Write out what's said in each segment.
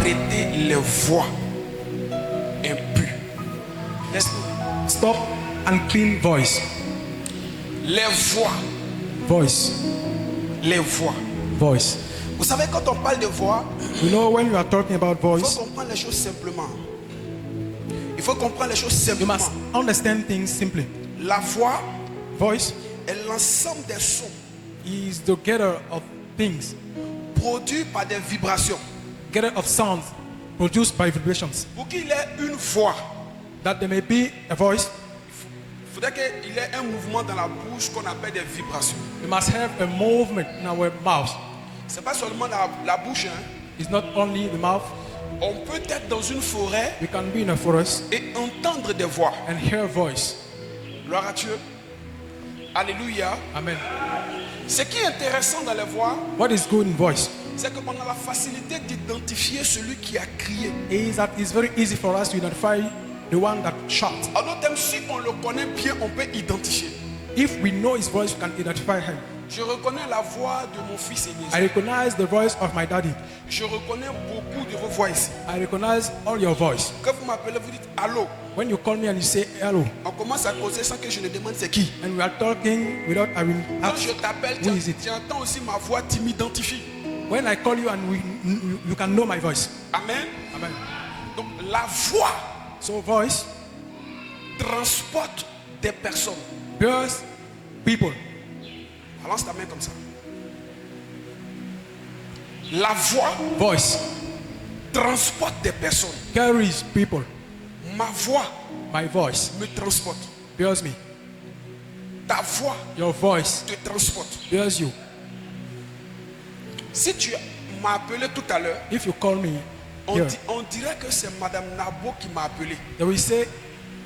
arrêter les voix impures. Let's stop unclean voice. Les voix. Voice. Les voix. Voice. Vous savez, quand on parle de voix, You know, when you are talking about il faut voice, comprendre les choses simplement. Il faut comprendre les choses you simplement. must understand things simply. La voix Voice est l'ensemble des sons is the gather of things, produits par des vibrations. gather of sounds produced by vibrations. Pour qu'il ait une voix, That there may be a voice, il faudrait qu'il ait un mouvement dans la bouche qu'on appelle des vibrations. we must have a movement in our mouth. Ce n'est pas seulement la bouche. Hein. It's not only the mouth. On peut être dans une forêt We can be in a forest et entendre des voix. and hear voice. Gloire à Dieu. Alléluia. Amen. Ce qui est intéressant dans les voix, What is good in voice c'est qu'on a la facilité d'identifier celui qui a crié. is that it's very easy for us to identify the one that shouts. En d'autres termes, si on le connaît bien, on peut identifier. If we know his voice, we can identify him. Je reconnais la voix de mon fils I Eliezer. recognize the voice of my daddy. Je reconnais beaucoup de vos voix ici. I recognize all your voice. Quand vous m'appelez, vous dites allô. When you call me and you say hello, On commence à causer sans que je ne demande c'est qui. and we are talking without having Quand asked, je t'appelle, who is it? tu entends aussi ma voix, tu m'identifies. When I call you and you can know my voice. Amen. Amen. Donc la voix So voice transporte des personnes. bears people. Balance ta main comme ça. La voix Voice transporte des personnes. carries people. Ma voix My voice me transporte. bears me. Ta voix Your voice te transporte. bears you. Si tu m'as appelé tout à l'heure, If you call me here, on dirait que c'est Madame Nabo qui m'a appelé. they will say,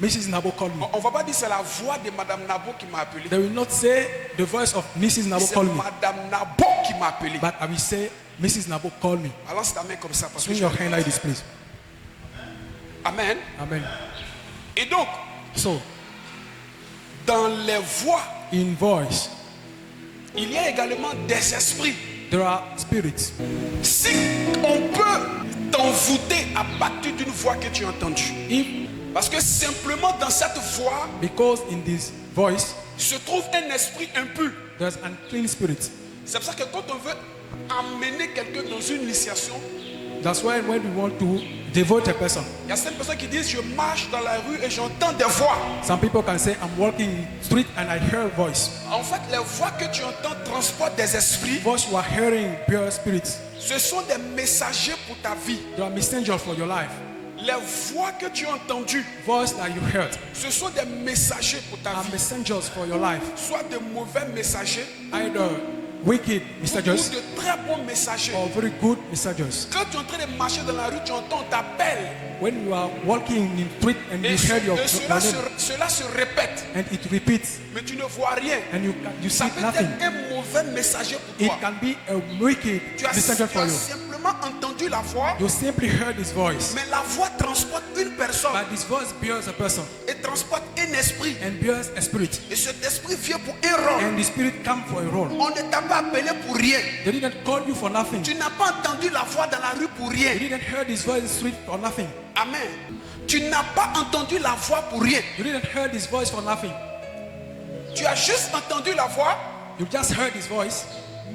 Mrs. Nabo called me. On va pas dire c'est la voix de Madame Nabo qui m'a appelé. They will not say the voice of Mrs. Nabo C'est called me, Madame Nabo qui m'a appelé. but I will say Mrs. Nabo called me. Balance ta main comme ça parce que Swing your hand like this, please. Amen. Amen. Et donc, So, dans les voix, in voice, il y a également des esprits. there are spirits. Si on peut t'envoûter à partir d'une voix que tu as entendue. If, Parce que simplement dans cette voix because in this voice, se trouve un esprit impur. there's unclean spirits. C'est pour ça que quand on veut amener quelqu'un dans une initiation, That's why when we want to devote a person, il y a certaines personnes qui disent je marche dans la rue et j'entends des voix. some people can say, I'm walking in street and I hear a voice. En fait, les voix que tu entends transportent des esprits. Voice you are hearing pure spirits. Ce sont des messagers pour ta vie. They are messengers for your life. Les voix que tu as entendues, Voice that you heard ce sont des messagers pour ta are vie. messengers for your life. Soit de mauvais messagers Either wicked ou messengers de très bons messagers. or very good messengers. Quand tu es en train de marcher dans la rue, tu entends, on t'appelle. When you are walking in street and you Et, hear your cela, name cela se répète, and it repeats mais tu ne vois rien. and you see Ça peut nothing, être un mauvais messager pour it toi. can be a wicked Tu as messenger for you. simplement entendu la voix, You simply heard his voice, mais la voix transporte une personne but this voice bears a person et transporte un esprit. and bears a spirit, Et cet esprit vient pour un rôle. and the spirit come for a role. On ne t'a pas appelé pour rien. They didn't call you for nothing. Tu n'as pas entendu la voix dans la rue pour rien. You didn't hear his voice in the street for nothing. Amen. Tu n'as pas entendu la voix pour rien. You didn't hear his voice for nothing. Tu as juste entendu la voix, You just heard his voice,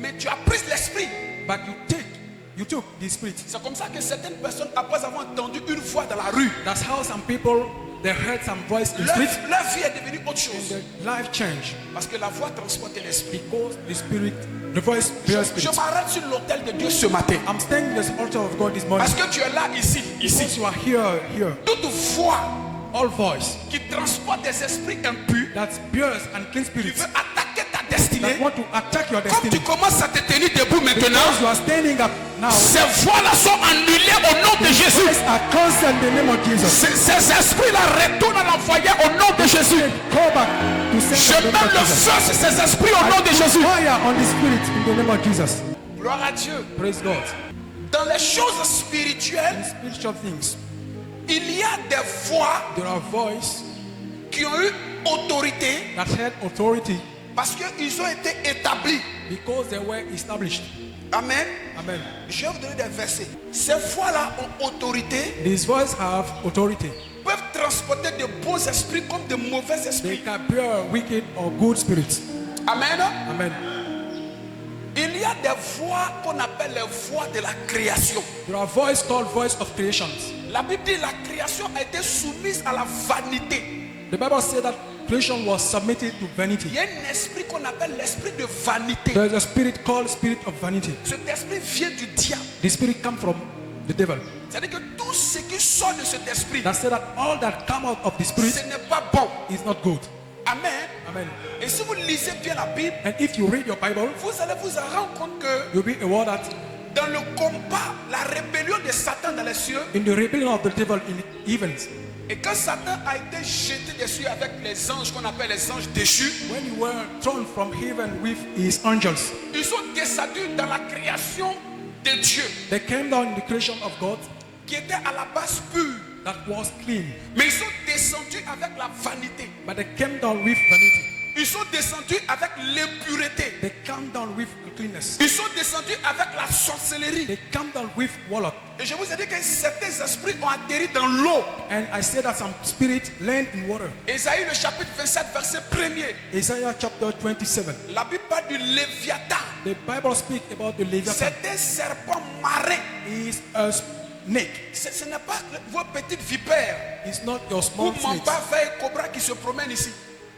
mais tu as pris l'esprit. but you took the spirit. C'est comme ça que certaines personnes, après avoir entendu une voix dans la rue, That's how some people, they heard some voice in the street leur vie est devenue autre and chose. their life changed Parce que la voix transporte l'esprit. because the voice bears Je spirit. m'arrête sur l'autel de Dieu ce matin. I'm standing at the altar of God this morning. Parce que tu es là, ici. Since you are here, Toute voix all voice qui transporte des esprits impurs, that bears unclean qui spirits veut attaquer ta destinée. that want to attack your Comme tu destiny. commences à te tenir debout maintenant, Because you are standing up now, ces voix-là sont annulées au nom de Jésus. voice are cancelled in the name of Jesus. Ces esprits-là retournent à l'envoyer au nom de Jésus. Go back to Je send the mets name le of Jesus. feu sur ces esprits au nom de Jésus. Fire on the spirit in the name of Jesus. Gloire à Dieu. Praise God. Dans les choses spirituelles, Spiritual things. il y a des voix There are voices qui ont eu autorité that had authority parce qu'ils ont été établis. because they were established. Amen. Amen. Je vais vous donner des versets. Ces voix-là ont autorité, These voices have authority. peuvent transporter de bons esprits comme de mauvais They esprits. can bear wicked or good spirits. Amen. Amen. Il y a des voix qu'on appelle les voix de la création. There are voices called voice of creations. La Bible dit que la création a été soumise à la vanité. The Bible says that creation was submitted to vanity. Il y a un esprit qu'on appelle l'esprit de vanité. There is a spirit called spirit of vanity. Cet esprit vient du diable. The spirit comes from the devil. C'est-à-dire que tout ce qui sort de cet esprit, That said that all that come out of the spirit ce n'est pas bon. is not good. Amen. Amen. Et si vous lisez bien la Bible, And if you read your Bible, vous allez vous en rendre compte que you'll be aware that dans le combat, la rébellion de Satan dans les cieux, in the rebellion of the devil in the heavens, et quand Satan a été jeté des cieux avec les anges qu'on appelle les anges déchus, when you were thrown from heaven with his angels, ils sont descendus dans la création de Dieu, they came down in the creation of God qui était à la base pure. that was clean, Mais ils sont descendus avec la vanité. but they came down with vanity. Ils sont descendus avec l'impureté. They came down with uncleanness. Ils sont descendus avec la sorcellerie. They came down with warlock. Et je vous ai dit que certains esprits ont atterri dans l'eau. And I said that some spirit land in water. Ésaïe le chapitre 27 verset 1er. Isaiah chapter 27. La Bible parle du Léviathan. The Bible speaks about the Leviathan. C'est un serpent marin. He is a snake. Ce n'est pas vos petites vipères It's not your ou small snake. mamba, veille, cobra qui se promènent ici.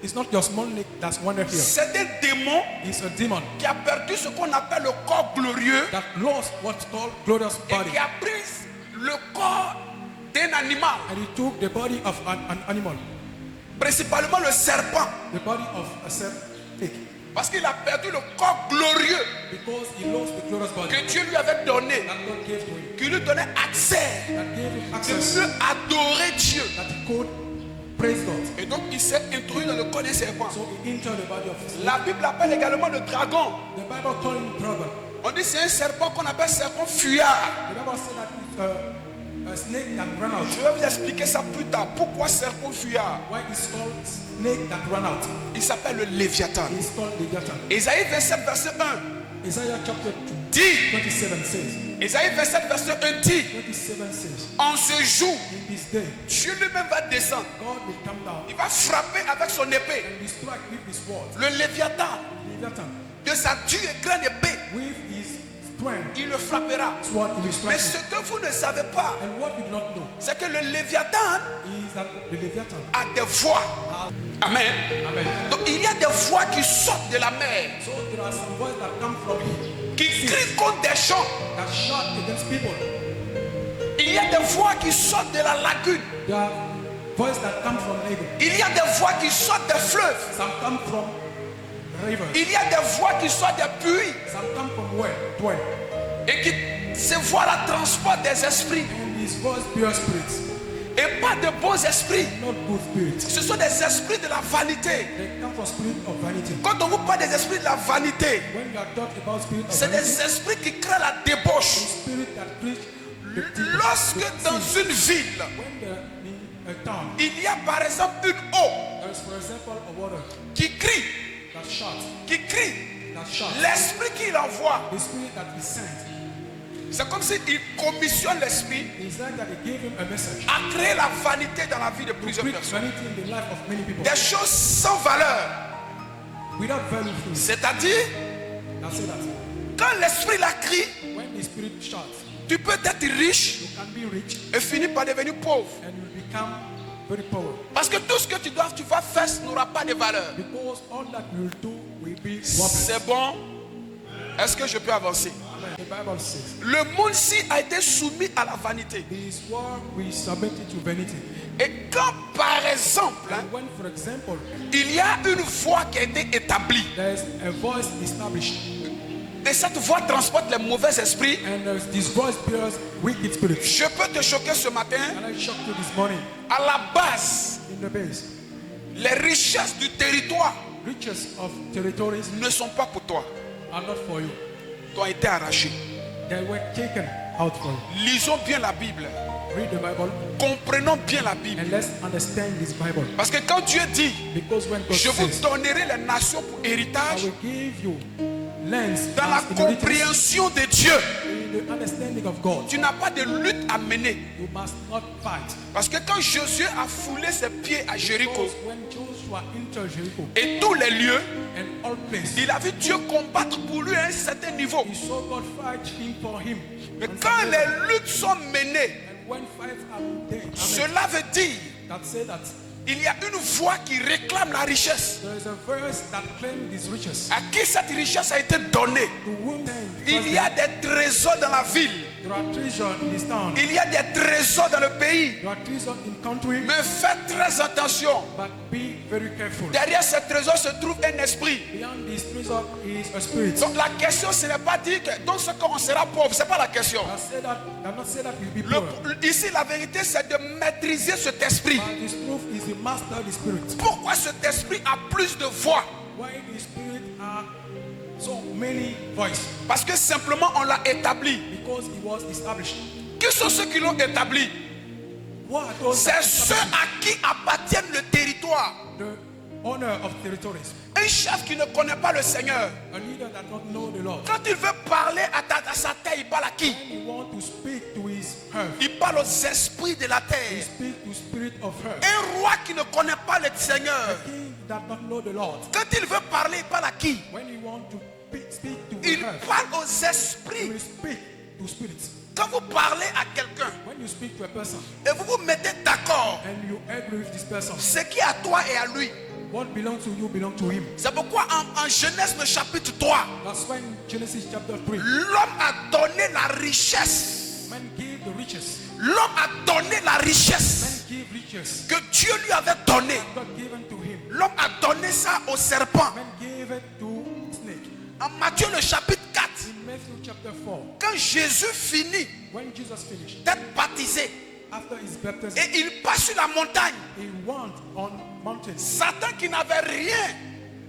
It's not your small snake that's wandered here. C'est un démon It's a demon qui a perdu ce qu'on appelle le corps glorieux that lost what's called glorious et body. qui a pris le corps d'un animal, And he took the body of an animal, principalement le serpent, the body of a snake, parce qu'il a perdu le corps glorieux because he lost the glorious body que Dieu lui avait donné, that God gave to him, qui lui donnait accès that gave him de access, mieux adorer Dieu. that he could praise God. Et donc il s'est introduit dans le corps des serpents. So he entered the body of a snake. La Bible l'appelle également le dragon. The Bible called him dragon. On dit c'est un serpent qu'on appelle serpent fuyard. The Bible said that it's a snake that ran out. Je vais vous expliquer ça plus tard. Pourquoi serpent fuyard? Why it's called snake that ran out? Il s'appelle le Léviathan. It's called Leviathan. Ésaïe 27 verset 1 Isaiah chapter 2, dit, 27 says, Ésaïe 27 verset 1 dit, 27 says, en ce jour, in this day, Dieu lui-même va descendre. God will come down Il va frapper avec son épée. and be struck with his sword. Le Léviathan, Leviathan, de sa dure et grande épée, with his strength, il le frappera. sword in his Mais strength. ce que vous ne savez pas, And what you do not know c'est que le Léviathan is that the Leviathan, a des voix. Amen. amen. Donc il y a des voix qui sortent de la mer, So there are some voices that come from him qui crient contre des champs. that shout against people. Il y a des voix qui sortent de la lagune. There are voices that come from Lagos. Il y a des voix qui sortent des fleuves. Some come from rivers. Il y a des voix qui sortent des puits. Some come from where? Dwell. Et qui, ces voix-là transportent des esprits. And his voice pure spirits, Et pas de bons esprits. not good spirits. Ce sont des esprits de la vanité. They come from spirit of vanity. Quand on vous parle des esprits de la vanité, When you are talking about spirit of c'est vanity, des esprits qui créent la débauche. spirit that preach the thing- Lorsque the dans sin. une ville, When there in a town, il y a par exemple une eau there is for example a water qui crie, that shouts, qui crie, l'esprit qu'il envoie, the spirit that is sent. c'est comme s'il commissionne l'esprit It's like that they gave him a message. à créer la vanité dans la vie de plusieurs Preach personnes. vanity in the life of many people. Des choses sans valeur. Without value things. C'est-à-dire, Now say that. quand l'esprit la crie, When the spirit shouts, tu peux être riche you can be rich et finir par devenir pauvre. and you become very powerful. Parce que tout ce que tu vas faire n'aura pas de valeur. Because all that you will do will be worthless. C'est bon. Est-ce que je peux avancer? Amen. The Bible says, Le monde-ci a été soumis à la vanité. this world we submitted to vanity. Et quand par exemple, And when, for example, il y a une voix qui a été établie, there is a voice established, et cette voix transporte les mauvais esprits, and this voice bears wicked spirits. je peux te choquer ce matin. And I shocked you this morning À la base, in the base. les richesses du territoire Riches of territories ne sont pas pour toi. are not for you. T'ont été arrachées. They were taken out for you. Lisons bien la Bible. Read the Bible Comprenons bien la Bible. and let's understand this Bible. Parce que quand Dieu dit, Because when God je vous says, donnerai les nations pour I héritage, will give you lens dans la as in the riches, compréhension de Dieu, in the understanding of God, tu n'as pas de lutte à mener. you must not fight. Parce que quand Josué a foulé ses pieds à Jéricho Because when Joshua entered Jericho et tous les lieux, and all places, il a vu Dieu combattre pour lui à un certain niveau. he saw God fighting for him. Mais And quand les luttes sont menées, when fights are there, cela veut dire that say that il y a une voix qui réclame la richesse. there is a verse that claims these riches. À qui cette richesse a été donnée? To whom then Il y a des trésors dans la ville. there are treasure in this town, Il y a des trésors dans le pays. there are treasure in country, Mais faites très attention. but be very careful. Derrière ces trésors se trouve un esprit. Beyond this treasure is a spirit. Donc la question, ce n'est pas dire que dans ce cas on sera pauvre. Ce n'est pas la question. I'm not saying that you'll be poor. Ici, la vérité, c'est de maîtriser cet esprit. But this proof is the master of the spirit. Pourquoi cet esprit a plus de voix? Why the spirit are so many voices? Parce que simplement on l'a établi. Because it was established. Qui sont ceux qui l'ont établi? What are those C'est that ceux established à qui appartiennent le territoire. the honor of territories? Un chef qui ne connaît pas le Seigneur, A leader that don't know the Lord. quand il veut parler à sa terre, il parle à qui? He want to speak to his earth. Il parle aux esprits de la He terre. speak to spirit of earth. Un roi qui ne connaît pas le Seigneur, King that don't know the Lord. quand il veut parler, il parle à qui? When he want to speak to Il the earth, parle aux he esprits. will speak to spirits. Quand vous parlez à quelqu'un When you speak to a person et vous vous mettez d'accord, and you agree with this person, ce qui est à toi et à lui. what belongs to you belongs to him. C'est pourquoi en Genèse le chapitre 3, That's why in Genesis chapter 3, l'homme a donné la richesse. man gave the riches. L'homme a donné la richesse Man gave riches. que Dieu lui avait donnée. God given to him. L'homme a donné ça au serpent. Man gave it to snake. En Matthieu le chapitre 4, In Matthew chapter 4, quand Jésus finit when Jesus finished, d'être baptisé after his baptism, et il passe sur la montagne, he went on mountains. Satan qui n'avait rien,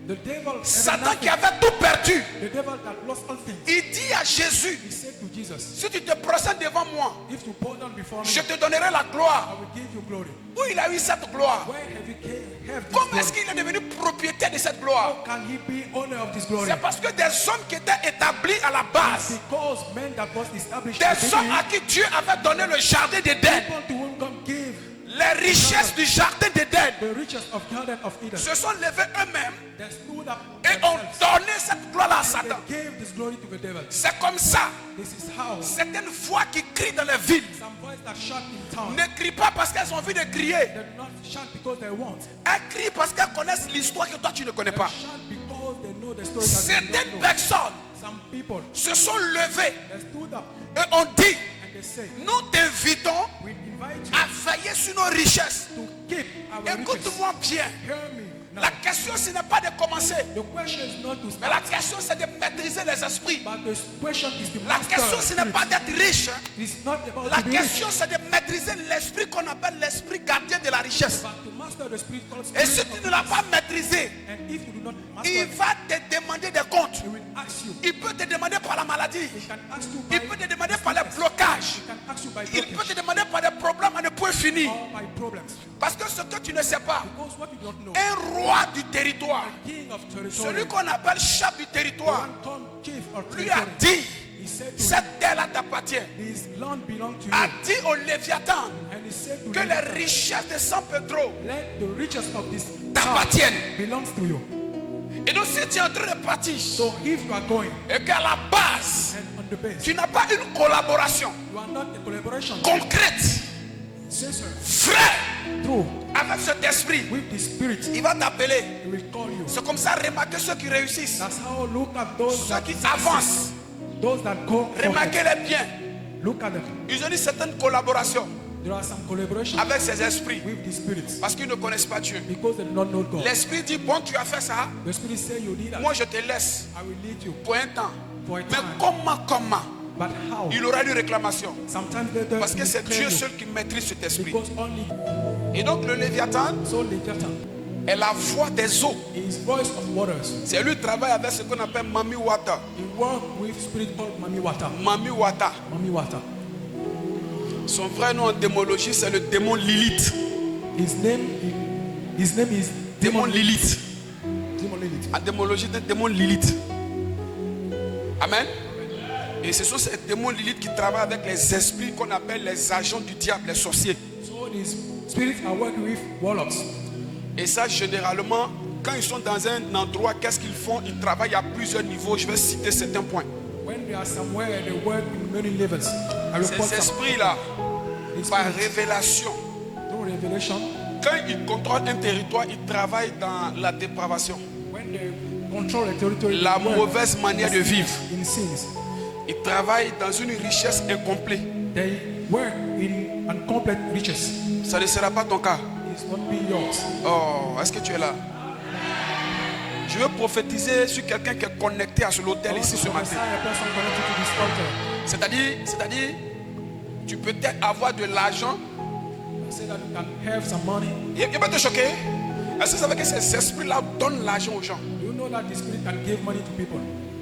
The devil, Satan qui avait tout perdu, the devil that lost all things, il dit à Jésus, he said to Jesus, si tu te procèdes devant moi, if you bow down before me, je te donnerai la I gloire. will give you glory. Où il a eu cette gloire? Where have you have this Comment est-ce glory? qu'il est devenu propriétaire de cette gloire? How can he be owner of this glory? C'est parce que des hommes qui étaient établis à la base, Because men that was established des hommes à qui Dieu avait donné le jardin d'Éden, people to whom God gave les richesses du jardin d'Éden, the riches of Garden of Eden, se sont levés eux-mêmes they stood up et ont themselves. donné cette gloire à They Satan. gave this glory to the devil. C'est comme ça. This is how Certaines voix qui crient dans les villes some voices that shout in town, ne crient pas parce qu'elles ont envie de crier. they do not shout because they want. Elles crient parce qu'elles connaissent l'histoire que toi tu ne connais They pas. shout because they know the story that you Certaines don't know. personnes Some people, se sont levées they stood up et ont dit, and they say, nous t'invitons we invite you à veiller sur nos richesses. to keep our riches. Écoute-moi bien. Hear me now. La question, ce n'est pas de commencer, The question is not to mais start, la question, c'est de maîtriser les esprits. but the question is to La master question, ce n'est spirit. pas d'être riche. It's not about La to be rich, question, c'est de maîtriser l'esprit qu'on appelle l'esprit gardien de la richesse. but to master the spirit called Et spirit si of tu ne l'as pas maîtrisé, And if you do not master il it, va te demander des comptes. he will ask you. Il peut te demander par la maladie. He can ask you by Il peut te demander par les blocages. He can ask you by Il peut blockage te demander par des problèmes à ne point finir. or by problems. Parce que ce que tu ne sais pas, Because what you don't know, un roi du territoire, king of territory, celui qu'on appelle chef du territoire, one come chief of lui a territory, dit, he said to cette terre-là t'appartient. this land belong to A you. dit au Léviathan And he said to que them, les richesses de San Pedro let the riches of this t'appartiennent. belongs to you. Et donc si tu es en train de partir So if you are going et qu'à la base, and on the base, tu n'as pas une collaboration you are not a collaboration, concrète, sincere, frère, true, avec cet esprit, with the spirit, il va t'appeler. he will call you. C'est comme ça, remarquez ceux qui réussissent, That's how look at those ceux that qui avancent. those that go forward. Remarquez-les bien. Look at them. Ils ont une certaine collaboration There are some collaboration avec ces esprits with the spirits parce qu'ils ne connaissent pas Dieu. because they do not know God. L'esprit dit, bon, tu as fait ça, The spirit say you need that. moi je te laisse I will lead you. pour un temps. For a Mais time. comment But how? il aura une réclamation? Sometimes later Parce que he c'est will claim Dieu you. seul qui maîtrise cet esprit. Because only Et donc le Léviathan so Leviathan, est la voix des eaux. his voice of waters. C'est lui qui travaille avec ce qu'on appelle Mami Wata. He work with spirit called Mami Wata. Mami Wata. Mami Wata. Son vrai nom en démologie, c'est le démon Lilith. His name is Démon Lilith. Demon Lilith. En démologie, c'est démon Lilith. Amen. Et ce sont ces démons Lilith qui travaillent avec les esprits qu'on appelle les agents du diable, les sorciers. So these spirits are working with warlocks. Et ça, généralement, quand ils sont dans un endroit, qu'est-ce qu'ils font? Ils travaillent à plusieurs niveaux. Je vais citer certains points. When they are somewhere, they work in many levels. I will quote Ces some. esprits-là, These par spirits, révélation, through revelation, quand ils contrôlent un territoire, ils travaillent dans la dépravation, when they control a territory, la they work mauvaise manière de vivre. in sins. Ils travaillent dans une richesse incomplète. They work in incomplete riches. Ça ne sera pas ton cas. It's not be yours. Oh, est-ce que tu es là? Je veux prophétiser sur quelqu'un qui est connecté à l'hôtel ici ce matin. C'est-à-dire, tu peux peut-être avoir de l'argent. Say that you can have some money. Il ne va pas te choquer. Est-ce que vous savez que ces esprits-là donnent l'argent aux gens? You know that the spirit can give money to people.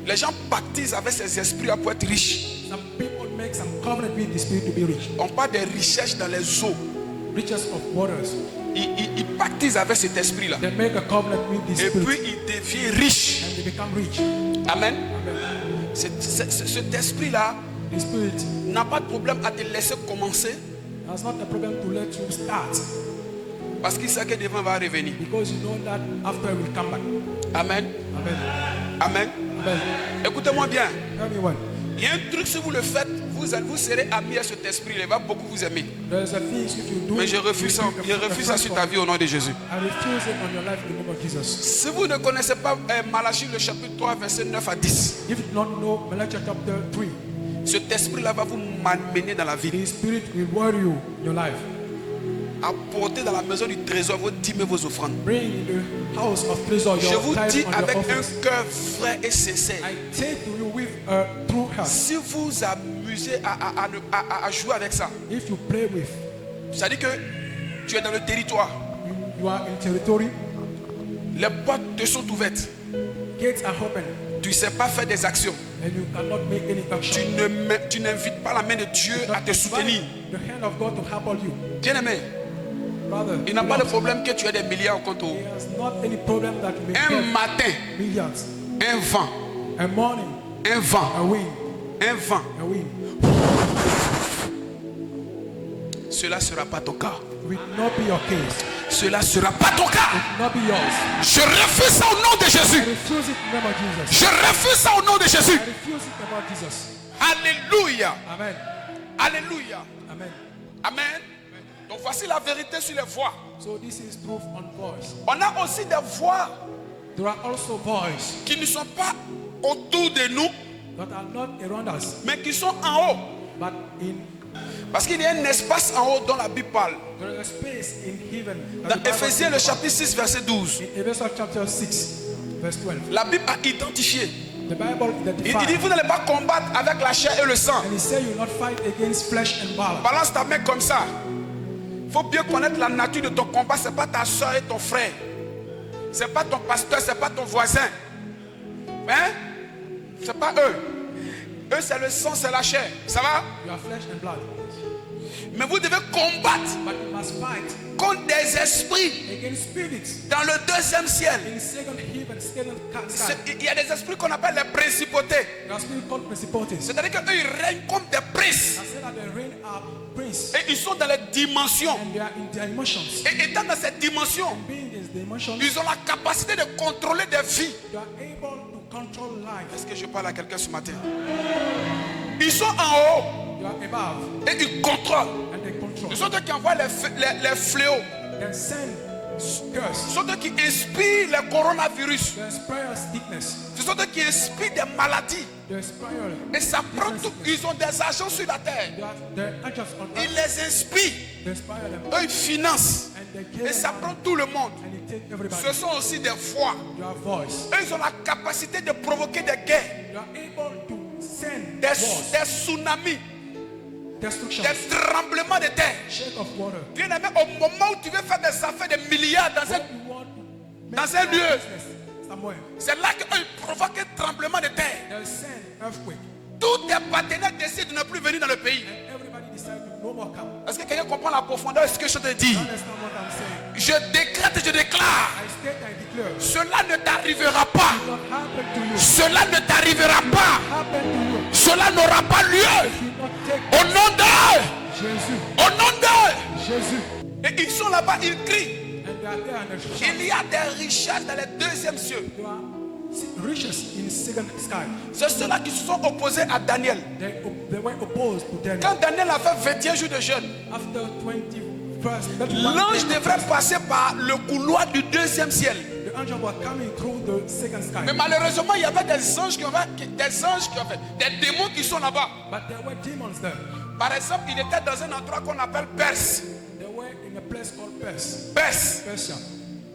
Les gens pactisent avec ces esprits-là pour être riches. Some people make some covenant with the spirit to be rich. On parle des richesses dans les eaux. Riches of waters. Ils pactisent avec cet esprit-là. They make a covenant with the Et spirit. puis ils deviennent riches. And they become rich. Amen. Amen. Cet esprit-là The spirit n'a pas de problème à te laisser commencer has not a problem to let you start. parce qu'il sait que devant va revenir. Because you know that after it will come back. Amen. Amen. Amen. Amen. Écoutez-moi bien. Tell me what. Il y a un truc, si vous le faites, vous serez ami à cet esprit. Il va beaucoup vous aimer. There's a thing if you do. Mais je refuse ça. Je refuse ça sur ta vie au nom de Jésus. I refuse it on your life in the name of Jesus. Si vous ne connaissez pas Malachie le chapitre 3 verset 9 à 10, If you don't know Malachi chapter 3, cet esprit-là va vous mener dans la vie. the spirit will worry you in your life. Apportez dans la maison du trésor vos dîmes et vos offrandes. Bring in the house of treasure Je your vous tithe dis and avec your un offerings. cœur vrai et sincère. I say to you with a true heart. Si vous amusez à jouer avec ça, If you play with, c'est-à-dire que tu es dans le territoire, you are in territory, les portes te sont ouvertes, gates are open, tu ne sais pas faire des actions, and you cannot make any action. tu n'invites pas la main de Dieu à te soutenir. The hand of God to help you. Bien aimé, Brother, il n'a pas de problème que tu aies des milliards au compte. There is not any problem that you may Un have matin, millions. un vent, A morning, un vent, a wind, un vent. a wind. Cela ne sera pas ton cas. Will not be your case. Cela ne sera pas ton cas. Will not be yours. Je refuse ça au nom de I Jésus. refuse it in the name of Jesus. Je refuse ça au nom de Jésus. I refuse it in the name of Jesus. Alléluia. Amen. Alléluia. Amen. Amen. Donc voici la vérité sur les voix. So this is proof on voice. On a aussi des voix There are also voices qui ne sont pas autour de nous, that are not around us, mais qui sont en haut. but in Parce qu'il y a un espace en haut dont la Bible parle. there is a space in heaven. Dans Éphésiens le chapitre 6 verset 12. In Ephesians chapter 6, verse 12. La Bible a identifié. The Bible Il dit identifies. vous n'allez pas combattre avec la chair et le sang. And he said you will not fight against flesh and blood. Balance ta main comme ça. Il faut bien connaître la nature de ton combat. Ce n'est pas ta soeur et ton frère. Ce n'est pas ton pasteur, ce n'est pas ton voisin. Hein? Ce n'est pas eux. Eux, c'est le sang, c'est la chair. Ça va? You are flesh and blood. Mais vous devez combattre But you must fight contre des esprits against spirits dans le deuxième ciel. in second heaven, second sky. Il y a des esprits qu'on appelle les principautés. There are spirits called principalities. C'est-à-dire qu'eux, ils règnent comme des princes. I said that they reign are prince Et ils sont dans les dimensions. and they are in their emotions. Et étant dans cette dimension, Being in the emotions, ils ont la capacité de contrôler des vies. you are able to control life. Est-ce que je parle à quelqu'un ce matin? Ils sont en haut You are above et ils contrôlent. and they control. Ils sont eux qui envoient les fléaux. They send curse. Ce sont eux qui inspirent les coronavirus. They inspire sickness. Ce sont eux qui inspirent des maladies. They inspire. Et ça prend tout. Ils ont des agents sur la terre. They angels on Ils earth. les inspirent. They inspire them. Eux, ils financent. And they kill Et ça them. prend tout le monde. And they take everybody. Ce sont aussi des voix. Your voice. Eux, ils ont la capacité de provoquer des guerres, You are able to send des wars, tsunamis, destruction, des tremblements de terre. shake of water. Bien aimé, au moment où tu veux faire des affaires de milliards dans When un, you want to make dans un lieu, business somewhere, c'est là qu'ils provoquent un tremblement de terre. they send earthquake. Tous tes partenaires décident de ne plus venir dans le pays. And everybody said, no more come. Est-ce que quelqu'un comprend la profondeur de ce que je te dis? Understand what I'm saying? Je décrète et je déclare. I state and declare. Cela ne t'arrivera pas. It will not happen to you. Cela ne t'arrivera pas. Happen to you. Cela n'aura pas lieu. It will not take Au nom de Jésus. Au nom de Jésus. Et ils sont là-bas, ils crient. And they are there and they Il y a des richesses dans les deuxièmes cieux. There are riches in second sky. C'est ceux-là qui se sont opposés à Daniel. They were opposed to Daniel. Quand Daniel a fait 21 jours de jeûne, After 21st, l'ange devrait passer par le couloir du deuxième ciel. the angel was coming through the second sky. Mais malheureusement, il y avait des anges qui ont fait, des démons qui sont là-bas. But there were demons there. Par exemple, il était dans un endroit qu'on appelle Perse. They were in a place called Persia. Perse,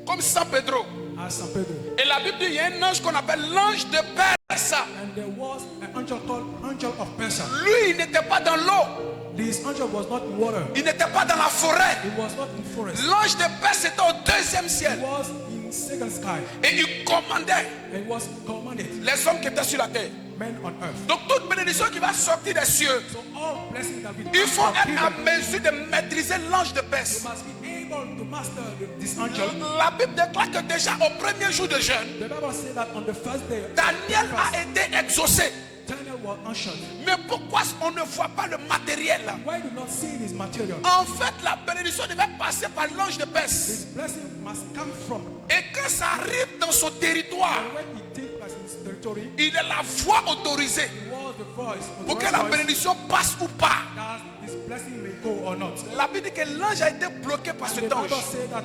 comme San Pedro. As San Pedro. Et la Bible dit qu'il y a un ange qu'on appelle l'ange de Perse. And there was an angel called Angel of Persia. Lui, il n'était pas dans l'eau. This angel was not in water. Il n'était pas dans la forêt. He was not in forest. L'ange de Perse était au deuxième He ciel. was in second sky. Et il commandait And he was commanded les hommes qui étaient sur la terre. men on earth. Donc toute bénédiction qui va sortir des cieux, So all blessings that we il faut from être en heaven, mesure de maîtriser l'ange de you Perse. must be able to master this angel. La Bible déclare que déjà au premier jour de jeûne, The Bible says that on the first day, Daniel a été exaucé. Daniel was answered. Mais pourquoi on ne voit pas le matériel là? Why do not see this material? En fait, la bénédiction devait passer par l'ange de Perse. This blessing must come from. Et quand ça arrive dans son territoire, And when it takes place in his territory, il est la voix autorisée it was the voice of pour the que la voice bénédiction passe ou pas. that this blessing may go or not. La Bible dit que l'ange a été bloqué par And cet the ange. Bible says that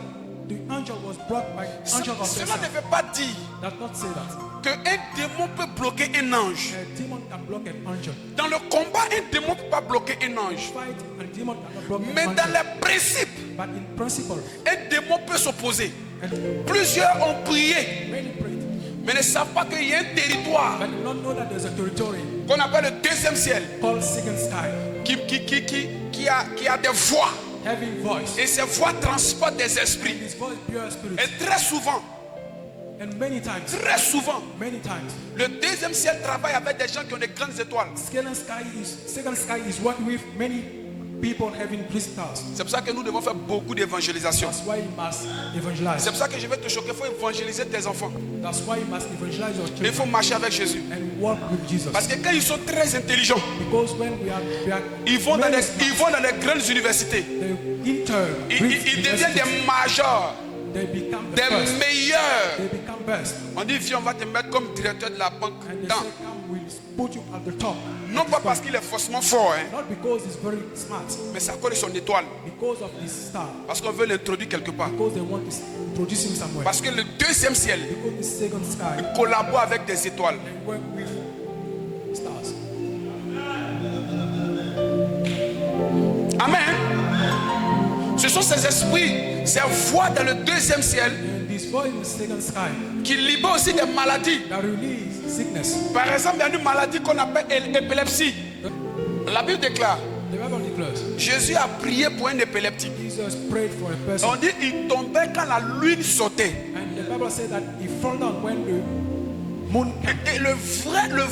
the angel was brought by angel of Cela ne Persia. veut pas dire Does not say that. qu'un démon peut bloquer un ange. A demon can block an angel. Dans le combat, un démon ne peut pas bloquer un ange. Fight and demon cannot block Mais an dans angel. les principes, But in principle, un démon peut s'opposer. and Plusieurs ont prié, many prayed, mais ne savent pas qu'il y a un territoire but do not know that there's a territory qu'on appelle le deuxième ciel called second sky, qui a des voix. having voice. Et ces voix transportent des esprits. This voice pure spirit. Et très souvent, And many times, le deuxième ciel travaille avec des gens qui ont des grandes étoiles. second sky is working with many people having crystals. C'est pour ça que nous devons faire beaucoup d'évangélisation. That's why you must evangelize. C'est pour ça que je vais te choquer. Il faut évangéliser tes enfants. That's why you must evangelize your Mais il faut children marcher avec Jésus. and walk with Jesus. Parce que quand ils sont très intelligents, Because when we are ils vont dans very les, smart, ils vont dans les grandes universités. they enter, Ils deviennent des majors, they become the des first. meilleurs. They become best. On dit, viens, on va te mettre comme directeur de la banque. And they Non, say, come, we'll put you at the top. non pas parce qu'il est forcément fort, hein, Not because he's very smart, mais c'est à cause de son étoile. because of his star, Parce qu'on veut l'introduire quelque part. because they want to introduce him somewhere. Parce que le deuxième ciel Because the second sky, collabore avec des étoiles. they work with stars. Amen. Ce sont ces esprits, ces voix dans le deuxième ciel And this voice in the second sky qui libèrent aussi des maladies. that release sickness. Par exemple, il y a une maladie qu'on appelle l'épilepsie. La Bible déclare, The Bible declares, Jésus a prié pour un épileptique. Jesus prayed for a person. On dit il tombait quand la lune sautait. And the Bible said that he fell down when the moon came. Et le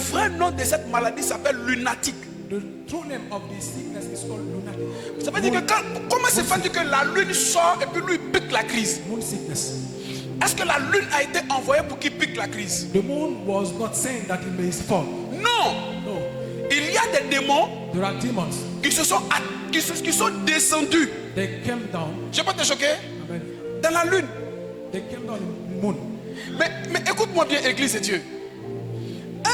vrai nom de cette maladie s'appelle lunatique. The true name of this sickness is called lunatic. Ça veut dire que comment se fait-il que la lune sort et puis lui pique la crise? Moon sickness. Est-ce que la lune a été envoyée pour qu'il pique la crise? The moon was not saying that it may fall. Non. No. Il y a des démons There are demons. qui sont descendus. They came down. Je peux te choquer? Amen. Dans la lune. They came down in the moon. Mais écoute-moi bien, Église et Dieu.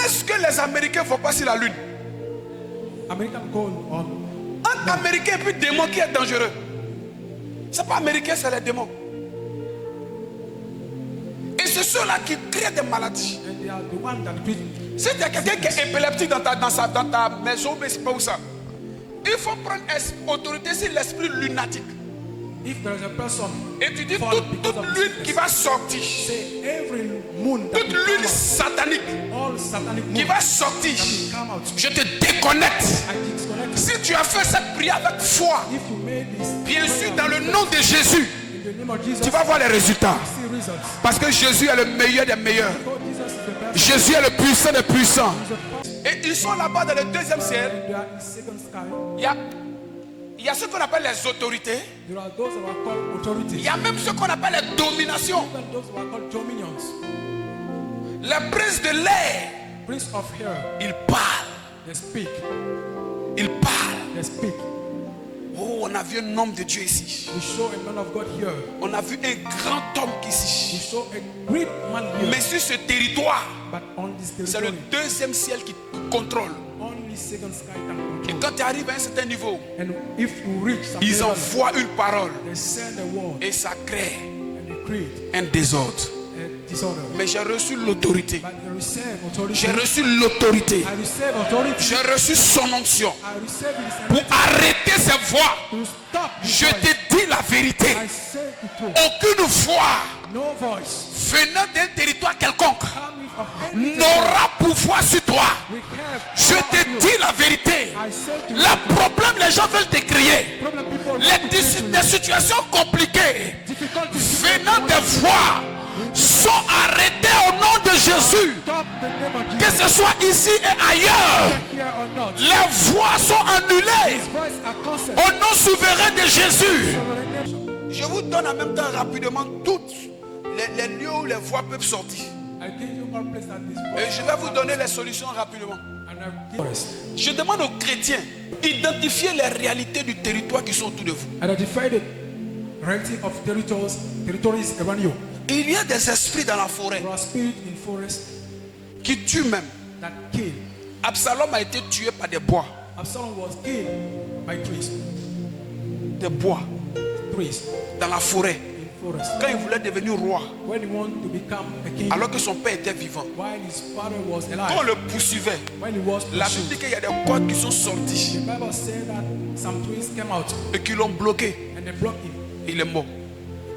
Est-ce que les Américains ne vont pas sur la lune? American go on. Un Américain et puis démon qui est dangereux. Ce n'est pas Américain, c'est les démons. Et c'est ceux-là qui créent des maladies. And they are the one that treat. Si tu as quelqu'un qui est épileptique dans ta maison, mais c'est pas où ça. Il faut prendre autorité sur l'esprit lunatique. If there is a person, Et tu dis fall toute because of lune sickness, qui va sortir, say every moon that toute will lune come satanique out, all satanic qui moon va sortir, that will come out. je te déconnecte. I disconnect. Si tu as fait cette prière avec foi, If you made this, bien sûr, dans le nom de Jésus, in the name of Jesus, tu vas voir les résultats. see results. Parce que Jésus est le meilleur des meilleurs. God, Jesus is the best. Jésus est le puissant des puissants. He's the best. Et ils sont là-bas dans le deuxième ciel. And they are in second sky. Il y a Il y a ce qu'on appelle les autorités. There are those that are called Il authorities. y a même ce qu'on appelle les dominations. Even those that are called dominions. Les princes de l'air, Prince of air, ils parlent. they speak. Ils parlent. They speak. Oh, on a vu un homme de Dieu ici. We show a man of God here. On a vu un grand homme We ici. show a great man here. Mais sur ce territoire, But on this c'est le territory, deuxième ciel qui contrôle. only second sky can Et control. quand tu arrives à un certain niveau, And if you reach some ils level, envoient une parole they send a word et ça crée and they create un désordre. a disorder. Mais j'ai reçu l'autorité. But they receive authority. J'ai reçu l'autorité. I receive authority. J'ai reçu son onction I receive this pour authority arrêter ces voix. to stop this Je voice. te dis la vérité. I say the truth. Aucune voix No voice venant d'un territoire quelconque coming from any n'aura pouvoir sur toi. we have Je te power. dis la vérité. I say to you, Le problème, les gens veulent te crier. problem people Des situations compliquées difficulties venant des voix sont arrêtées au nom de Jésus. stop the name of Que Jesus ce soit ici et ailleurs, here or not. les voix sont annulées His voice are constant. au nom souverain de Jésus. So the nation- Je vous donne en même temps rapidement toutes les lieux où les voix peuvent sortir. I give you one place that this Et voice je vais vous donner les solutions rapidement. and I give us. Je demande aux chrétiens, identifiez les réalités du territoire qui sont autour de vous. Identify the reality of territories around you. Il y a des esprits dans la forêt There are spirits in forest qui tuent même. that kill. Absalom a été tué par des bois. Absalom was killed by trees. Des bois Trees dans la forêt. in forest. Quand il voulait devenir roi, When he wanted to become a king, alors que son père était vivant. while his father was Quand on alive, le poursuivait, when he was la Bible dit pursued, qu'il y a des cordes qui sont the sorties Bible said that some trees came out et qui l'ont bloqué. and they blocked him. Il est mort.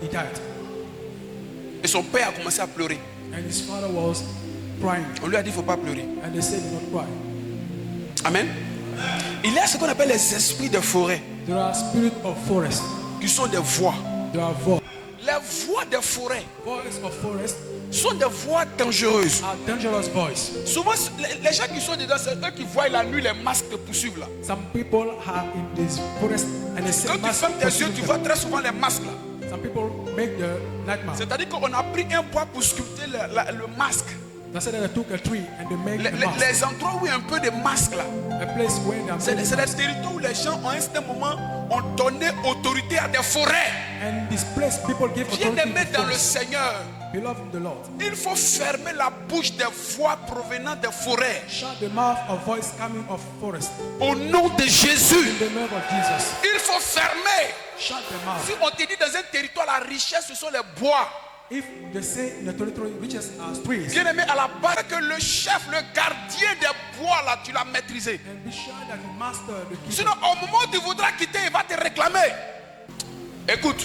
He died. Et son père a commencé à pleurer. And his father was crying. On lui a dit, il ne faut pas pleurer. And they said, do not cry. Amen. Il y a ce qu'on appelle les esprits de forêt, There are spirits of forest. qui sont des voix. There are voice. Les voix des forêts Voice of forest sont des voix dangereuses. are dangerous voice. Souvent, les gens qui sont dedans, c'est eux qui voient la nuit les masques te poursuivre là. Some people are in this forest and they say, Quand tu "Mask fermes tes yeux, pursuing tu them." vois très souvent les masques là. Some people make the nightmare. C'est-à-dire qu'on a pris un bois pour sculpter le masque. They said that they took a tree and they make a Les mask. endroits où il y a un peu de masques là. A place where they are C'est making des masks. territoires où les gens, en un certain moment, ont donné autorité à des forêts. And this place people give Bien authority aimé to dans le forest. Seigneur, Beloved in the Lord. il faut fermer la bouche des voix provenant des forêts. Shut the mouth of voice coming of forest. Au nom de Jésus, In the name of Jesus. il faut fermer. Shut the mouth. Si on te dit dans un territoire, la richesse, ce sont les bois. If they say in the territory riches are trees, Bien aimé, à la base, que le chef, le gardien des bois, là, tu l'as maîtrisé. and be sure that you master the kingdom. Sinon, au moment où tu voudras quitter, il va te réclamer. Écoute,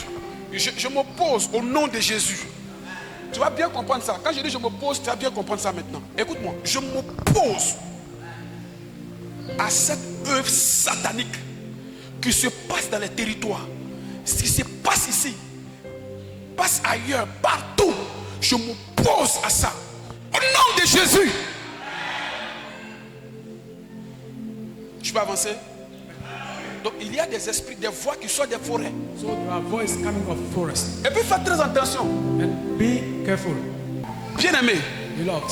je m'oppose au nom de Jésus. Tu vas bien comprendre ça. Quand je dis je m'oppose, tu vas bien comprendre ça maintenant. Écoute-moi, je m'oppose à cette œuvre satanique qui se passe dans les territoires. Ce qui se passe ici, passe ailleurs, partout. Je m'oppose à ça. Au nom de Jésus. Je peux avancer? Donc il y a des esprits, des voix qui sortent des forêts. So there are voices coming of forest. Et puis faites très attention. And be careful, Bien aimé, beloved.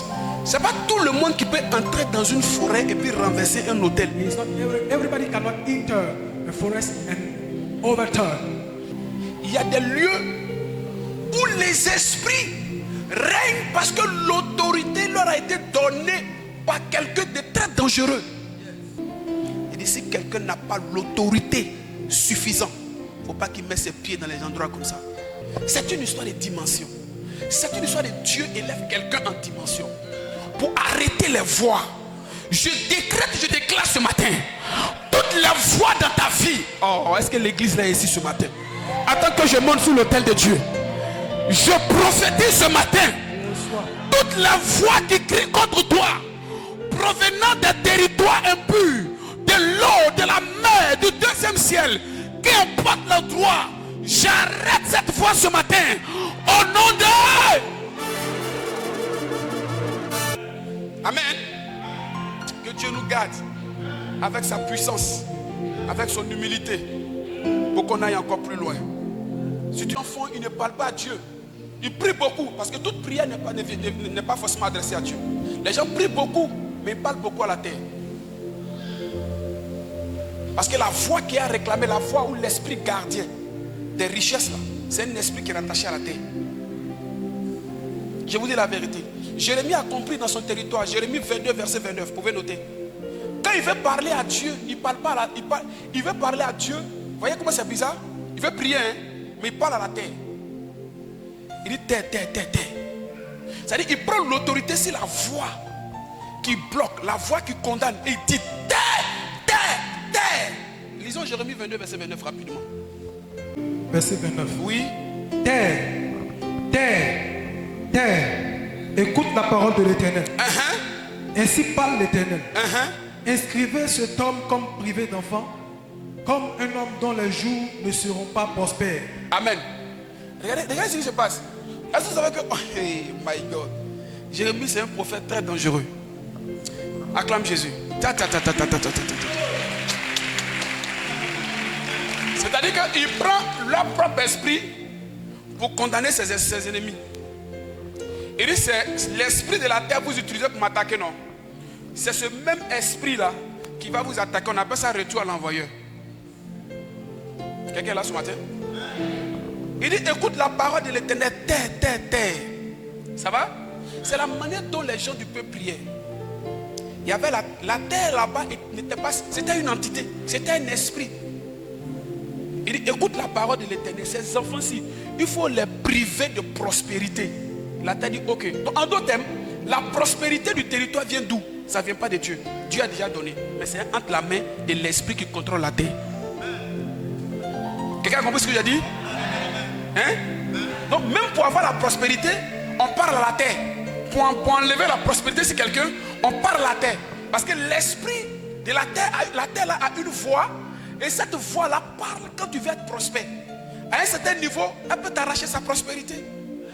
c'est pas tout le monde qui peut entrer dans une forêt et puis renverser un hôtel. It's not everybody cannot enter a forest and overturn. Il y a des lieux où les esprits règnent parce que l'autorité leur a été donnée par quelqu'un de très dangereux. Et si quelqu'un n'a pas l'autorité suffisante, il ne faut pas qu'il mette ses pieds dans les endroits comme ça. C'est une histoire de dimension. C'est une histoire de Dieu élève quelqu'un en dimension pour arrêter les voix. Je décrète, je déclare ce matin toutes les voix dans ta vie. Oh, est-ce que l'église là est ici ce matin? Attends que je monte sous l'autel de Dieu. Je prophétise ce matin toutes les voix qui crient contre toi, provenant des territoires impurs, de l'eau, de la mer, du deuxième ciel, qu'importe le droit, j'arrête cette voix ce matin au nom de... Amen. Que Dieu nous garde avec sa puissance, avec son humilité. faut qu'on aille encore plus loin. Si tu es enfant, il ne parle pas à Dieu. Il prie beaucoup, parce que toute prière n'est pas forcément adressée à Dieu. Les gens prient beaucoup, mais ils parlent beaucoup à la terre. Parce que la voix qui a réclamé, la voix où l'esprit gardien des richesses là, c'est un esprit qui est rattaché à la terre. Je vous dis la vérité. Jérémie a compris dans son territoire. Jérémie 22, verset 29. Vous pouvez noter. Quand il veut parler à Dieu, il parle pas à il veut parler à Dieu. Vous voyez comment c'est bizarre? Il veut prier, hein, mais il parle à la terre. Il dit terre, terre, terre, terre. C'est-à-dire qu'il prend l'autorité sur la voix qui bloque, la voix qui condamne. Et il dit terre, terre, terre. Lisons Jérémie 22, verset 29 rapidement. Verset 29. Oui. Terre, terre, terre, écoute la parole de l'Éternel. Ainsi parle l'Éternel. Inscrivez cet homme comme privé d'enfant, comme un homme dont les jours ne seront pas prospères. Amen. Regardez ce qui se passe. Est-ce que vous savez que... Oh, hey, my God. Jérémie, c'est un prophète très dangereux. Acclame Jésus. C'est-à-dire qu'il prend leur propre esprit pour condamner ses ennemis. Il dit, c'est l'esprit de la terre que vous utilisez pour m'attaquer, non? C'est ce même esprit-là qui va vous attaquer. On appelle ça retour à l'envoyeur. Quelqu'un est là ce matin? Il dit, écoute la parole de l'Éternel, terre, terre, terre. Ça va? C'est la manière dont les gens du peuple priaient. Il y avait la terre là-bas, n'était pas, c'était une entité, c'était un esprit. Il dit, écoute la parole de l'Éternel. Ces enfants-ci, il faut les priver de prospérité. La terre dit, ok. Donc, en d'autres termes, la prospérité du territoire vient d'où? Ça ne vient pas de Dieu. Dieu a déjà donné. Mais c'est entre la main de l'esprit qui contrôle la terre. Quelqu'un a compris ce que j'ai dit? Hein? Donc, même pour avoir la prospérité, on parle à la terre. Pour enlever la prospérité sur quelqu'un, on parle à la terre. Parce que l'esprit de la terre là, a une voix. Et cette voix-là parle quand tu veux être prospère. À un certain niveau, elle peut t'arracher sa prospérité.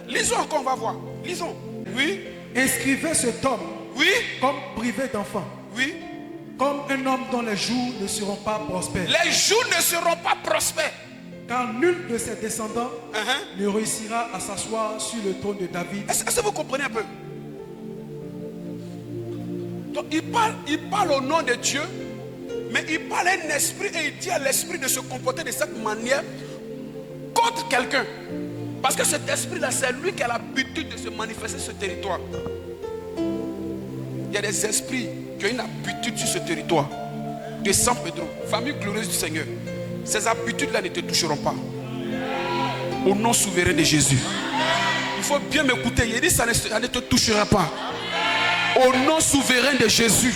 Lisons encore, on va voir. Lisons. Oui. Inscrivez cet homme, oui, comme privé d'enfant. Oui. Comme un homme dont les jours ne seront pas prospères. Les jours ne seront pas prospères. Car nul de ses descendants ne réussira à s'asseoir sur le trône de David. Est-ce que vous comprenez un peu? Donc il parle au nom de Dieu. Mais il parle à un esprit et il dit à l'esprit de se comporter de cette manière contre quelqu'un. Parce que cet esprit-là, c'est lui qui a l'habitude de se manifester sur ce territoire. Il y a des esprits qui ont une habitude sur ce territoire. De San Pedro, famille glorieuse du Seigneur. Ces habitudes-là ne te toucheront pas. Au nom souverain de Jésus. Il faut bien m'écouter. Il dit ça ne te touchera pas. Au nom souverain de Jésus.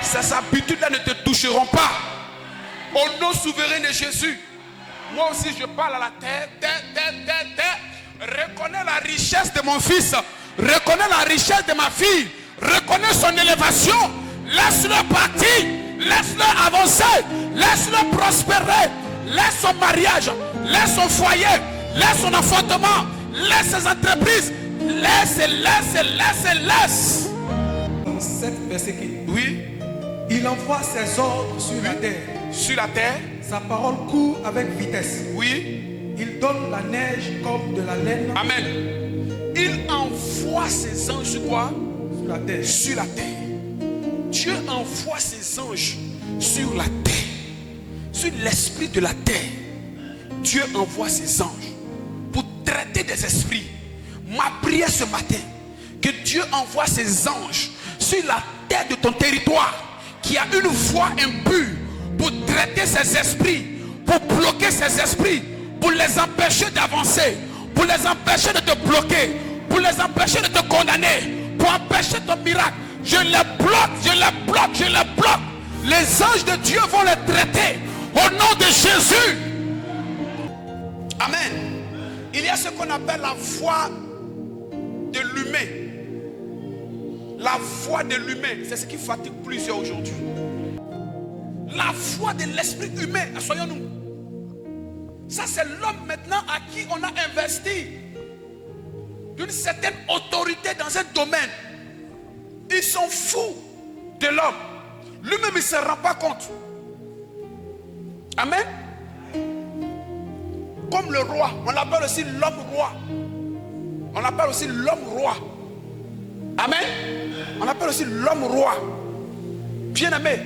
Ces habitudes-là ne te toucheront pas. Au nom souverain de Jésus. Moi aussi je parle à la terre. Terre. Reconnais la richesse de mon fils. Reconnais la richesse de ma fille. Reconnais son élévation. Laisse-le partir. Laisse-le avancer. Laisse-le prospérer. Laisse son mariage. Laisse son foyer. Laisse son enfantement. Laisse ses entreprises. Laisse. 7 verset 15. Oui. Il envoie ses ordres sur la terre. Sur la terre. Sa parole court avec vitesse. Oui. Il donne la neige comme de la laine. Amen. Il envoie ses anges sur quoi? Sur la terre. Sur la terre. Dieu envoie ses anges sur la terre. Sur l'esprit de la terre. Dieu envoie ses anges pour traiter des esprits. Ma prière ce matin, que Dieu envoie ses anges sur la terre de ton territoire qui a une voix impure pour traiter ces esprits, pour bloquer ces esprits, pour les empêcher d'avancer, pour les empêcher de te bloquer, pour les empêcher de te condamner, pour empêcher ton miracle. Je les bloque. Les anges de Dieu vont les traiter au nom de Jésus. Amen. Il y a ce qu'on appelle la voix de l'humain. La voix de l'humain, c'est ce qui fatigue plusieurs aujourd'hui. La voix de l'esprit humain, soyons-nous. Ça c'est l'homme maintenant à qui on a investi d'une certaine autorité dans un domaine. Ils sont fous de l'homme. Lui-même il ne se rend pas compte. Amen. comme le roi. On l'appelle aussi l'homme roi. On l'appelle aussi l'homme roi. Amen. On l'appelle aussi l'homme roi. Bien-aimé,